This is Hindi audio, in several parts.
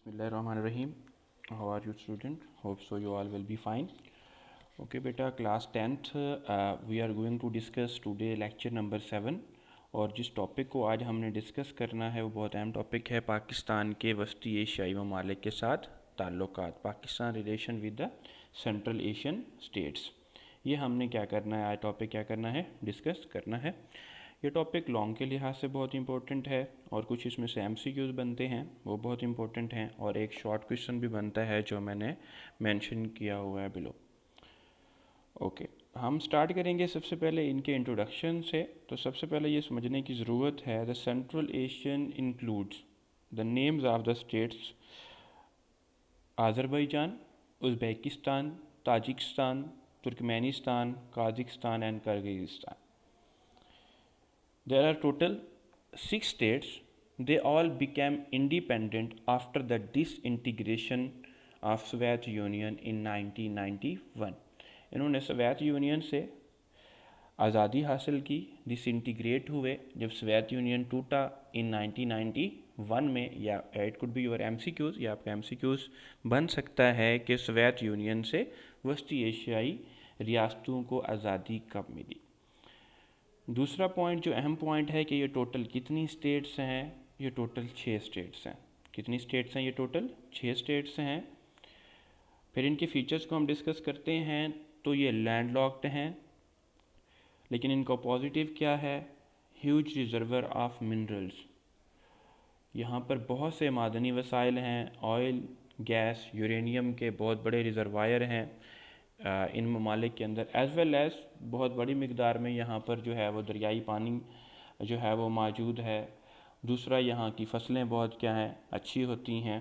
Bismillahirrahmanirrahim. How are you, student? Hope so you all will be fine. Okay, beta, class 10th, we are going to discuss today lecture number 7. और जिस टॉपिक को आज हमने डिस्कस करना है वो बहुत अहम टॉपिक है, पाकिस्तान के वस्ती एशियाई ममालिक के साथ ताल्लुकात, Pakistan relation with the Central Asian states. ये हमने क्या करना है, आज टॉपिक क्या करना है, डिस्कस करना है। ये टॉपिक लॉन्ग के लिहाज से बहुत इंपॉर्टेंट है और कुछ इसमें से एमसीक्यूज बनते हैं वो बहुत इंपॉर्टेंट हैं, और एक शॉर्ट क्वेश्चन भी बनता है जो मैंने मेंशन किया हुआ है बिलो। ओके, हम स्टार्ट करेंगे सबसे पहले इनके इंट्रोडक्शन से। तो सबसे पहले ये समझने की ज़रूरत है, the Central Asian includes the names of the states Azerbaijan, Uzbekistan, Tajikistan, Turkmenistan, Kazakhstan and Kyrgyzstan. There are total 6 states. They all became independent after the disintegration of Soviet Union in 1991. इन्होंने सोवियत यूनियन से आज़ादी हासिल की, डिसइंटीग्रेट हुए जब सोवियत यूनियन टूटा इन 1991 में। या it could be your MCQs, या आपका एमसीक्यूज़ बन सकता है कि सोवियत यूनियन से वस्ती एशियाई रियासतों को आज़ादी कब मिली। दूसरा पॉइंट जो अहम पॉइंट है कि ये टोटल कितनी स्टेट्स हैं, ये टोटल 6 स्टेट्स हैं। कितनी स्टेट्स हैं, ये टोटल 6 स्टेट्स हैं। फिर इनके फीचर्स को हम डिस्कस करते हैं। तो ये लैंडलॉक्ड हैं, लेकिन इनका पॉजिटिव क्या है, ह्यूज रिजर्वर ऑफ मिनरल्स। यहाँ पर बहुत से मादनी वसाइल हैं, ऑयल, गैस, यूरेनियम के बहुत बड़े रिजर्वायर हैं इन ममालिक के अंदर, एज़ वेल एज़ बहुत बड़ी मिकदार में यहाँ पर जो है वो दरियाई पानी जो है वो मौजूद है। दूसरा, यहाँ की फसलें बहुत क्या हैं, अच्छी होती हैं।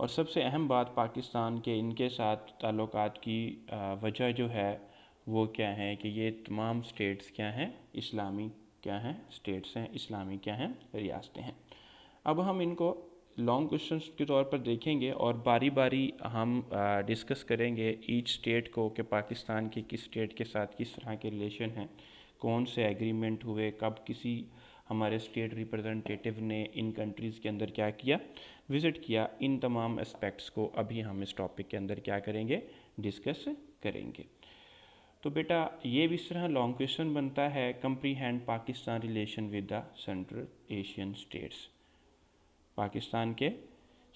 और सबसे अहम बात पाकिस्तान के इनके साथ ताल्लुकात की वजह जो है वो क्या है कि ये तमाम स्टेट्स क्या हैं, इस्लामी क्या हैं स्टेट्स हैं, इस्लामी क्या हैं, रियासतें हैं। अब हम इनको लॉन्ग क्वेश्चंस के तौर पर देखेंगे और बारी बारी हम डिस्कस करेंगे ईच स्टेट को कि पाकिस्तान के किस स्टेट के साथ किस तरह के रिलेशन हैं, कौन से एग्रीमेंट हुए, कब किसी हमारे स्टेट रिप्रेजेंटेटिव ने इन कंट्रीज़ के अंदर क्या किया, विज़िट किया। इन तमाम एस्पेक्ट्स को अभी हम इस टॉपिक के अंदर क्या करेंगे, डिस्कस करेंगे। तो बेटा ये भी इस तरह लॉन्ग क्वेश्चन बनता है, comprehend Pakistan relation with the Central Asian states. Pakistan के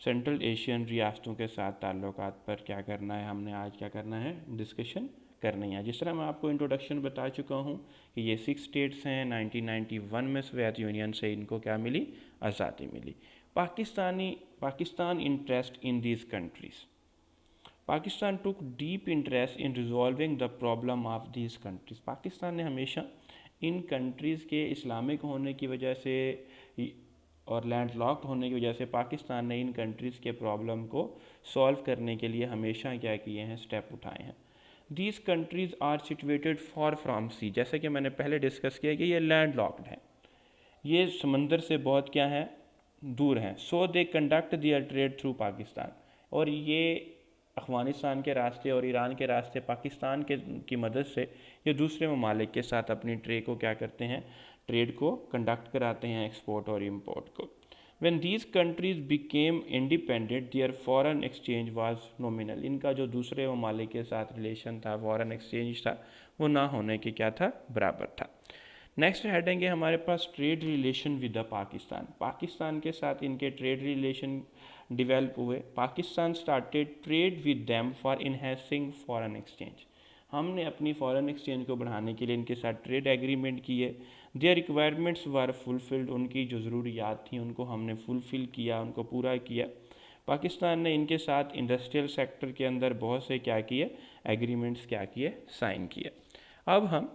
सेंट्रल एशियन रियासतों के साथ ताल्लुकात पर क्या करना है, हमने आज क्या करना है, डिस्कशन करनी है। जिस तरह मैं आपको इंट्रोडक्शन बता चुका हूँ कि ये 6 स्टेट्स हैं। 1991 में सोवियत यूनियन से इनको क्या मिली, आज़ादी मिली। Pakistan interest in these countries, Pakistan took deep interest in resolving the problem of these countries. Pakistan ने हमेशा इन कंट्रीज़ के इस्लामिक होने की वजह से और लैंड लॉक्ड होने की वजह से पाकिस्तान ने इन कंट्रीज़ के प्रॉब्लम को सॉल्व करने के लिए हमेशा क्या किए हैं, स्टेप उठाए हैं। These countries are situated far from sea, जैसे कि मैंने पहले डिस्कस किया कि ये लैंड लॉक्ड है, ये समंदर से बहुत क्या है, दूर हैं। So they conduct their trade through Pakistan, और ये अफ़गानिस्तान के रास्ते और ईरान के रास्ते पाकिस्तान के की मदद से ये दूसरे ममालिक के साथ अपनी ट्रेड को क्या करते हैं, ट्रेड को कंडक्ट कराते हैं, एक्सपोर्ट और इंपोर्ट को। When these countries became independent, their foreign exchange was nominal. इनका जो दूसरे ममालिक के साथ रिलेशन था, फॉरेन एक्सचेंज था, वो ना होने के क्या था, बराबर था। नेक्स्ट हेडिंग है हमारे पास trade relation with the Pakistan. Pakistan के साथ इनके ट्रेड रिलेशन डिवेल्प हुए। Pakistan started trade with them for enhancing foreign exchange. हमने अपनी फॉरेन एक्सचेंज को बढ़ाने के लिए इनके साथ ट्रेड एग्रीमेंट किए। देयर रिक्वायरमेंट्स वर फुलफिल्ड, उनकी जो ज़रूरियात थी उनको हमने फुलफ़िल किया, उनको पूरा किया। पाकिस्तान ने इनके साथ इंडस्ट्रियल सेक्टर के अंदर बहुत से क्या किए, एग्रीमेंट्स क्या किए, साइन किए। अब हम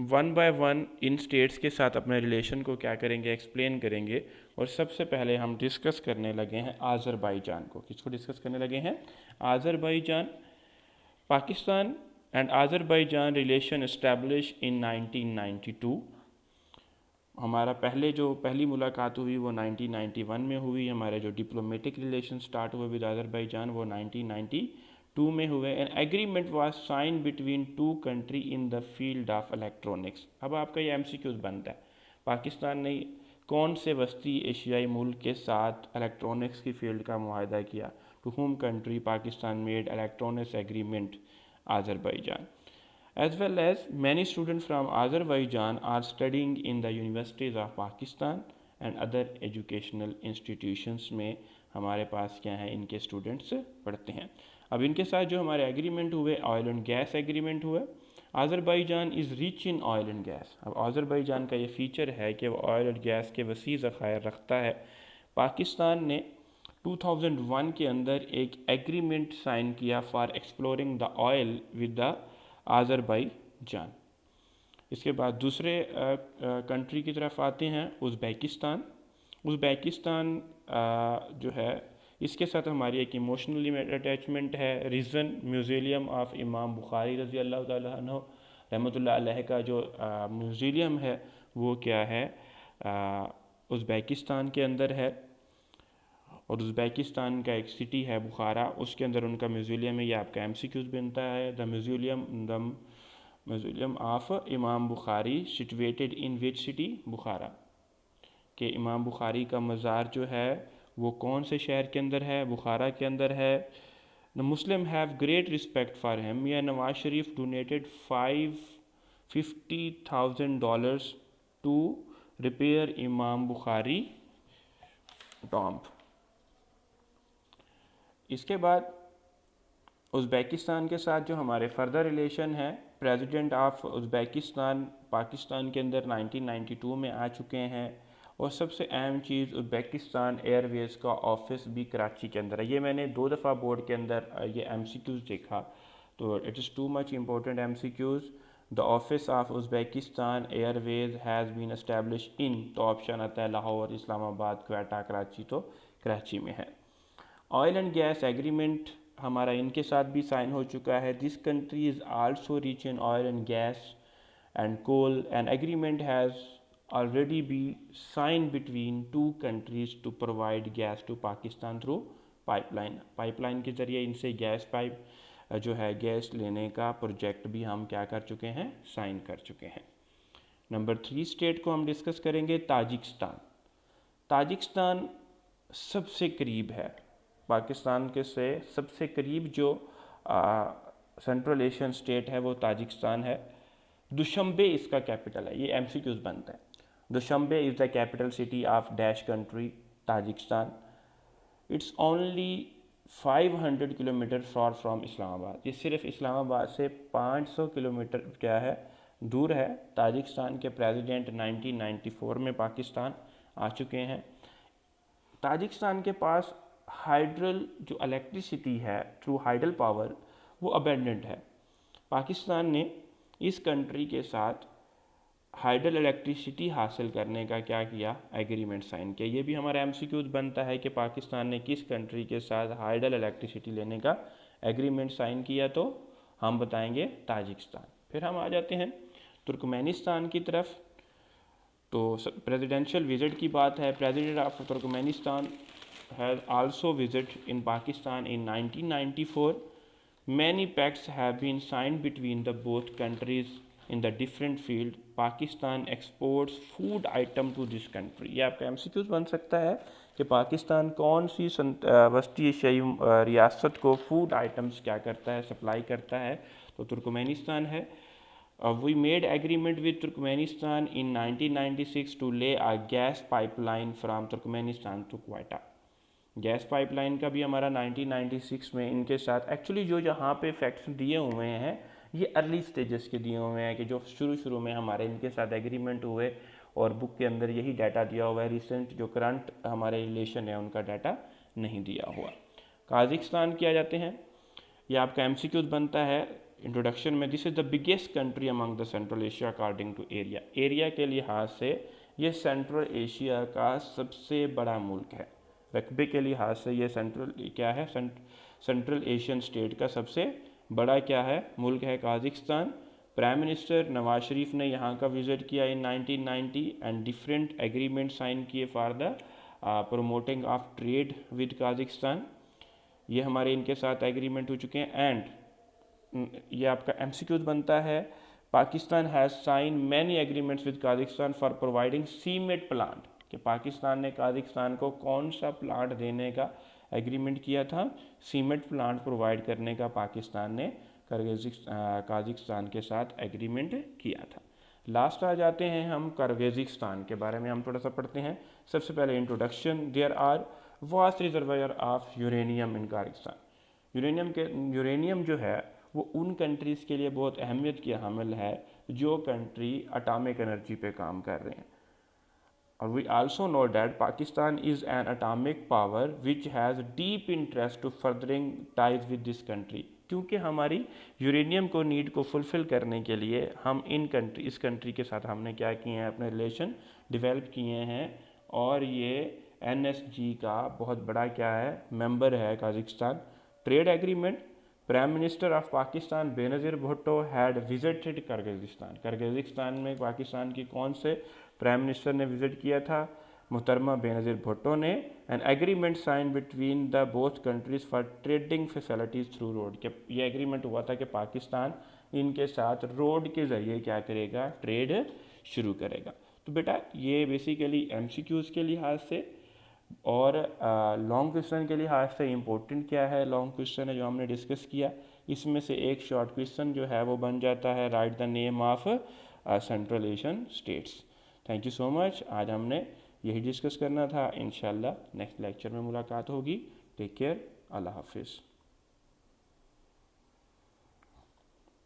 one by one in states के साथ अपने रिलेशन को क्या करेंगे, एक्सप्लेन करेंगे। और सबसे पहले हम डिस्कस करने लगे हैं आज़रबाईजान को। किसको डिस्कस करने लगे हैं, Azerbaijan. Pakistan and Azerbaijan relation establish in 1992। हमारा पहली मुलाकात हुई वो 1991 में हुई। हमारे जो डिप्लोमेटिक रिलेशन स्टार्ट हुए विद आज़रबाईजान वो 1992 में हुए। An agreement was sign between two country in the field of electronics. अब आपका ये एमसीक्यूज बनता है, पाकिस्तान ने कौन से वस्ती एशियाई मुल्क के साथ इलेक्ट्रॉनिक्स की फील्ड का मुआहदा किया? To home country Pakistan made electronics agreement? Azerbaijan. As well as many students from Azerbaijan are studying in the universities of Pakistan and other educational institutions में हमारे पास क्या है, इनके स्टूडेंट्स पढ़ते हैं। अब इनके साथ जो हमारे एग्रीमेंट हुए, ऑयल एंड गैस एग्रीमेंट हुए। Azerbaijan is rich in oil and gas. अब आज़रबाईजान का ये फ़ीचर है कि वो ऑयल एंड गैस के वसी ज़खायर रखता है। पाकिस्तान ने 2001 के अंदर एक एग्रीमेंट साइन किया for exploring the oil with the Azerbaijan. इसके बाद दूसरे कंट्री की तरफ आते हैं, उज़्बेकिस्तान। उज़्बेकिस्तान जो है, इसके साथ हमारी एक इमोशनली अटैचमेंट है। Reason museum of Imam Bukhari रज़ी अल्लाह ताला अन्हु रहमतुल्लाह अलैह का जो म्यूज़ियम है वो क्या है, उज़्बेकिस्तान के अंदर है। और उज़्बेकिस्तान का एक सिटी है बुखारा, उसके अंदर उनका म्यूज़ियम है। ये आपका MCQs बनता है। The museum of Imam Bukhari situated in which city? Bukhara. कि इमाम बुखारी का मज़ार जो है वो कौन से शहर के अंदर है? बुखारा के अंदर है। The Muslim have great respect for him. Mian Nawaz Sharif donated $550,000 to repair Imam Bukhari tomb. इसके बाद उज़्बेकिस्तान के साथ जो हमारे फर्दर रिलेशन है, प्रेसिडेंट ऑफ उज़्बेकिस्तान पाकिस्तान के अंदर 1992 में आ चुके हैं। और सबसे अहम चीज़, उज़्बेकिस्तान एयरवेज़ का ऑफिस भी कराची के अंदर है। ये मैंने 2 दफ़ा बोर्ड के अंदर ये MCQs देखा, तो it is too much important MCQs। The office of Uzbekistan Airways has been establish in, तो ऑप्शन आता है लाहौर, इस्लामाबाद, क्वेटा, कराची, तो कराची में है। ऑयल एंड गैस एग्रीमेंट हमारा इनके साथ भी साइन हो चुका है। This country is also rich in oil and gas and coal. An agreement has already be signed between two countries to provide gas to Pakistan through pipeline के ज़रिए इनसे गैस पाइप जो है गैस लेने का प्रोजेक्ट भी हम क्या कर चुके हैं, साइन कर चुके हैं। नंबर 3 स्टेट को हम डिस्कस करेंगे, ताजिकिस्तान। ताजिकिस्तान सबसे करीब है पाकिस्तान के से, सबसे करीब जो सेंट्रल एशियन स्टेट है वो ताजिकिस्तान है। दुशंबे इसका कैपिटल है। ये MCQs बनता है। Dushanbe is the capital city of dash country, Tajikistan. It's only 500 kilometre far from Islamabad. ये सिर्फ इस्लामाबाद से 500 किलोमीटर क्या है, दूर है। ताजिकिस्तान के प्रेसिडेंट 1994 में पाकिस्तान आ चुके हैं। ताजिकिस्तान के पास हाइड्रल जो इलेक्ट्रिसिटी है थ्रू हाइडल पावर वो अबेंडेंट है। पाकिस्तान ने इस कंट्री के साथ हाइडल इलेक्ट्रिसिटी हासिल करने का क्या किया, एग्रीमेंट साइन किया। ये भी हमारा MCQs बनता है कि पाकिस्तान ने किस कंट्री के साथ हाइडल इलेक्ट्रिसिटी लेने का एग्रीमेंट साइन किया, तो हम बताएंगे ताजिकिस्तान। फिर हम आ जाते हैं तुर्कमेनिस्तान की तरफ। तो प्रेसिडेंशियल विजिट की बात है। President of Turkmenistan has also visit in Pakistan in 1994। Many pacts have been signed between the both countries in the different field. Pakistan exports food item to this country. ये आपका MCQs बन सकता है कि पाकिस्तान कौन सी वस्ती एशियाई रियासत को फूड आइटम्स क्या करता है, सप्लाई करता है, तो तुर्कमेनिस्तान है। We made agreement with Turkmenistan in 1996 to lay a gas pipeline from Turkmenistan to Quetta. Gas pipeline का भी हमारा 1996 में इनके साथ, एक्चुअली जो यहाँ पे फैक्ट्स दिए हुए हैं ये अर्ली स्टेजेस के दिए हुए हैं कि जो शुरू में हमारे इनके साथ एग्रीमेंट हुए और बुक के अंदर यही डाटा दिया हुआ है। रिसेंट जो करंट हमारे रिलेशन है उनका डाटा नहीं दिया हुआ। काज़ाकिस्तान की आ जाते हैं। ये आपका MCQs बनता है इंट्रोडक्शन में। This is the biggest country among the Central Asia according to area. Area के लिहाज से ये सेंट्रल एशिया का सबसे बड़ा मुल्क है। रकबे के लिहाज से ये सेंट्रल एशियन स्टेट का सबसे बड़ा क्या है, मुल्क है Kazakhstan. Prime minister Nawaz Sharif ने यहाँ का विज़िट किया in 1990 and different agreement sign किए for the promoting of trade with Kazakhstan. ये हमारे इनके साथ एग्रीमेंट हो चुके हैं। एंड ये आपका MCQs बनता है। Pakistan has sign many agreements with Kazakhstan for providing cement plant. कि पाकिस्तान ने काज़ाकिस्तान को कौन सा प्लांट देने का एग्रीमेंट किया था, सीमेंट प्लांट प्रोवाइड करने का पाकिस्तान ने काज़ाकिस्तान के साथ एग्रीमेंट किया था। लास्ट आ जाते हैं हम किर्गिज़स्तान के बारे में हम थोड़ा सा पढ़ते हैं। सबसे पहले introduction, there are vast reservoir of uranium in Kyrgyzstan. Uranium जो है वो उन कंट्रीज़ के लिए बहुत अहमियत की हामिल है जो कंट्री एटॉमिक एनर्जी पे काम कर रहे हैं। और we also know that Pakistan is an atomic power which has deep interest to furthering ties with this country, क्योंकि हमारी यूरेनियम को नीड को फुलफ़िल करने के लिए हम इस कंट्री के साथ हमने क्या किए हैं, अपने रिलेशन डेवलप किए हैं। और ये NSG का बहुत बड़ा क्या है, मेंबर है Kazakhstan. Trade agreement, prime minister of Pakistan Benazir Bhutto had visited Kyrgyzstan में पाकिस्तान की कौन से प्राइम मिनिस्टर ने विजिट किया था, मोहतरमा बेनज़ीर भुट्टो ने। An agreement sign between the both countries for trading facilities through road, के ये एग्रीमेंट हुआ था कि पाकिस्तान इनके साथ रोड के ज़रिए क्या करेगा, ट्रेड शुरू करेगा। तो बेटा ये बेसिकली MCQs के लिहाज से और लॉन्ग क्वेश्चन के लिहाज से इम्पोर्टेंट क्या है, लॉन्ग क्वेश्चन है जो हमने डिस्कस किया, इसमें से एक शॉर्ट क्वेश्चन जो है वो बन जाता है right the name of central Asian states. Thank you so much. आज हमने यही डिस्कस करना था। इंशाल्लाह नेक्स्ट लेक्चर में मुलाकात होगी। टेक केयर, अल्लाह हाफिज़।